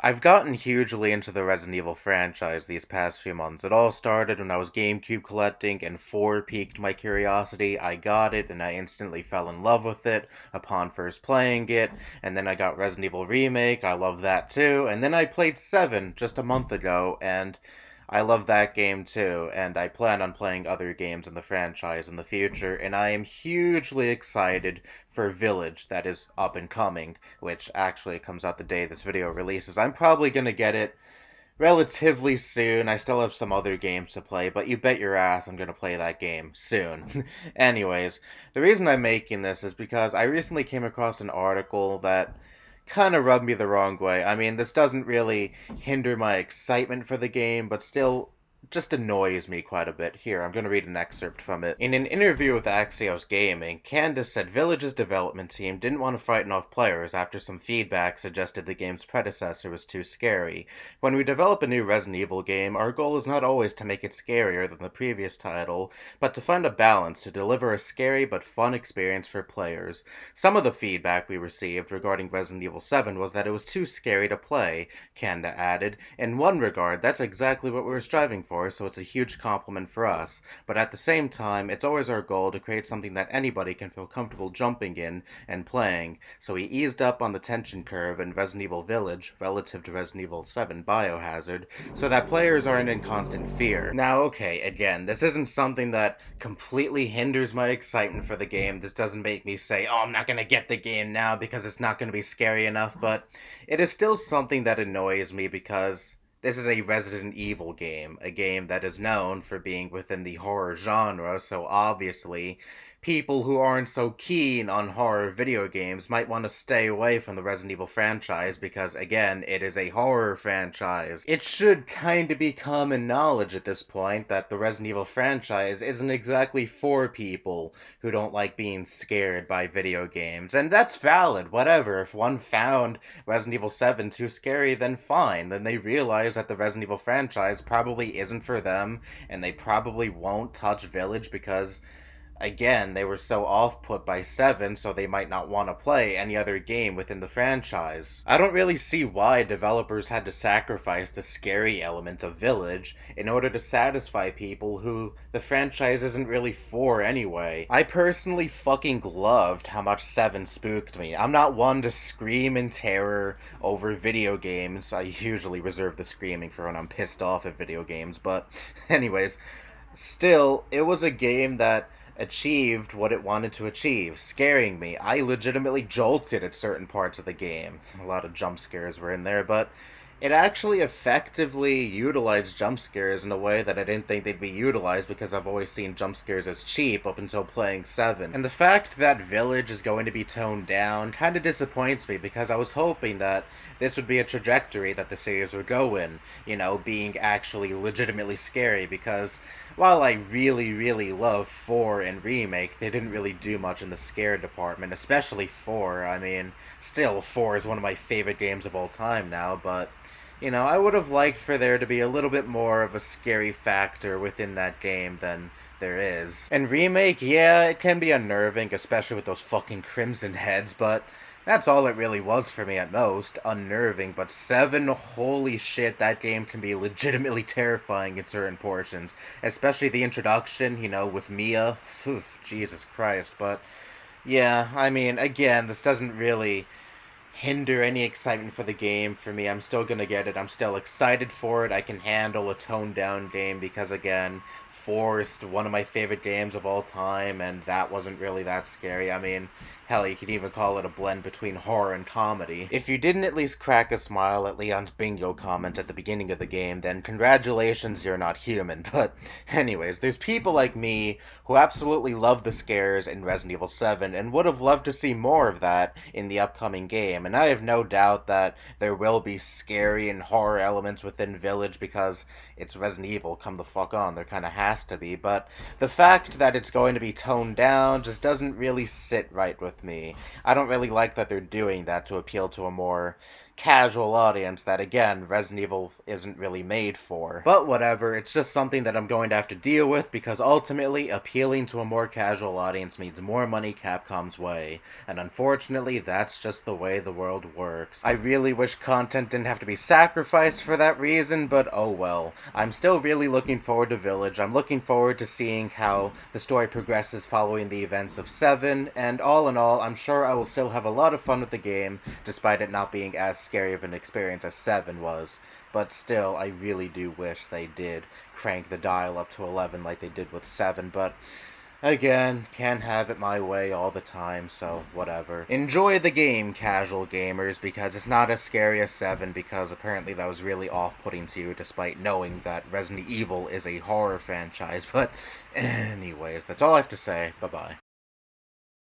I've gotten hugely into the Resident Evil franchise these past few months. It all started when I was GameCube collecting, and 4 piqued my curiosity. I got it, and I instantly fell in love with it upon first playing it. And then I got Resident Evil Remake, I love that too. And then I played 7 just a month ago, and I love that game too. And I plan on playing other games in the franchise in the future, and I am hugely excited for Village that is up and coming, which actually comes out the day this video releases. I'm probably gonna get it relatively soon. I still have some other games to play, but you bet your ass I'm gonna play that game soon. Anyways, the reason I'm making this is because I recently came across an article that kind of rubbed me the wrong way. I mean, this doesn't really hinder my excitement for the game, but still just annoys me quite a bit. Here, I'm going to read an excerpt from it. In an interview with Axios Gaming, Candace said Village's development team didn't want to frighten off players after some feedback suggested the game's predecessor was too scary. When we develop a new Resident Evil game, our goal is not always to make it scarier than the previous title, but to find a balance to deliver a scary but fun experience for players. Some of the feedback we received regarding Resident Evil 7 was that it was too scary to play, Kanda added. In one regard, that's exactly what we were striving for, so it's a huge compliment for us. But at the same time, it's always our goal to create something that anybody can feel comfortable jumping in and playing, so we eased up on the tension curve in Resident Evil Village relative to Resident Evil 7 Biohazard, so that players aren't in constant fear. Now, okay, again, this isn't something that completely hinders my excitement for the game. This doesn't make me say, oh, I'm not gonna get the game now because it's not gonna be scary enough, but it is still something that annoys me because this is a Resident Evil game, a game that is known for being within the horror genre, so obviously people who aren't so keen on horror video games might want to stay away from the Resident Evil franchise because, again, it is a horror franchise. It should kind of be common knowledge at this point that the Resident Evil franchise isn't exactly for people who don't like being scared by video games, and that's valid, whatever. If one found Resident Evil 7 too scary, then fine. Then they realize that the Resident Evil franchise probably isn't for them, and they probably won't touch Village because, again, they were so off-put by 7, so they might not want to play any other game within the franchise. I don't really see why developers had to sacrifice the scary element of Village in order to satisfy people who the franchise isn't really for anyway. I personally fucking loved how much 7 spooked me. I'm not one to scream in terror over video games. I usually reserve the screaming for when I'm pissed off at video games, but anyways, still, it was a game that achieved what it wanted to achieve, scaring me. I legitimately jolted at certain parts of the game. A lot of jump scares were in there, but it actually effectively utilized jump scares in a way that I didn't think they'd be utilized because I've always seen jump scares as cheap up until playing 7. And the fact that Village is going to be toned down kind of disappoints me because I was hoping that this would be a trajectory that the series would go in, you know, being actually legitimately scary because while I really, really love 4 and Remake, they didn't really do much in the scare department, especially 4. I mean, still, 4 is one of my favorite games of all time now, but you know, I would have liked for there to be a little bit more of a scary factor within that game than there is. And Remake, yeah, it can be unnerving, especially with those fucking Crimson Heads, but that's all it really was for me at most. Unnerving, but 7, holy shit, that game can be legitimately terrifying in certain portions. Especially the introduction, you know, with Mia. Phew, Jesus Christ, but yeah, I mean, again, this doesn't really hinder any excitement for the game for me. I'm still gonna get it. I'm still excited for it. I can handle a toned down game because, again, Forced, one of my favorite games of all time, and that wasn't really that scary. I mean, hell, you could even call it a blend between horror and comedy. If you didn't at least crack a smile at Leon's bingo comment at the beginning of the game, then congratulations, you're not human. But anyways, there's people like me who absolutely love the scares in Resident Evil 7 and would have loved to see more of that in the upcoming game, and I have no doubt that there will be scary and horror elements within Village because it's Resident Evil, come the fuck on, there kinda has to be, but the fact that it's going to be toned down just doesn't really sit right with me. I don't really like that they're doing that to appeal to a more casual audience that, again, Resident Evil isn't really made for. But whatever, it's just something that I'm going to have to deal with because ultimately appealing to a more casual audience means more money Capcom's way. And unfortunately, that's just the way the world works. I really wish content didn't have to be sacrificed for that reason, but oh well. I'm still really looking forward to Village. I'm looking forward to seeing how the story progresses following the events of 7, and all in all, I'm sure I will still have a lot of fun with the game, despite it not being as scary of an experience as 7 was. But still, I really do wish they did crank the dial up to 11 like they did with 7, but again, can't have it my way all the time, so whatever. Enjoy the game, casual gamers, because it's not as scary as 7, because apparently that was really off-putting to you, despite knowing that Resident Evil is a horror franchise. But anyways, that's all I have to say. Bye-bye.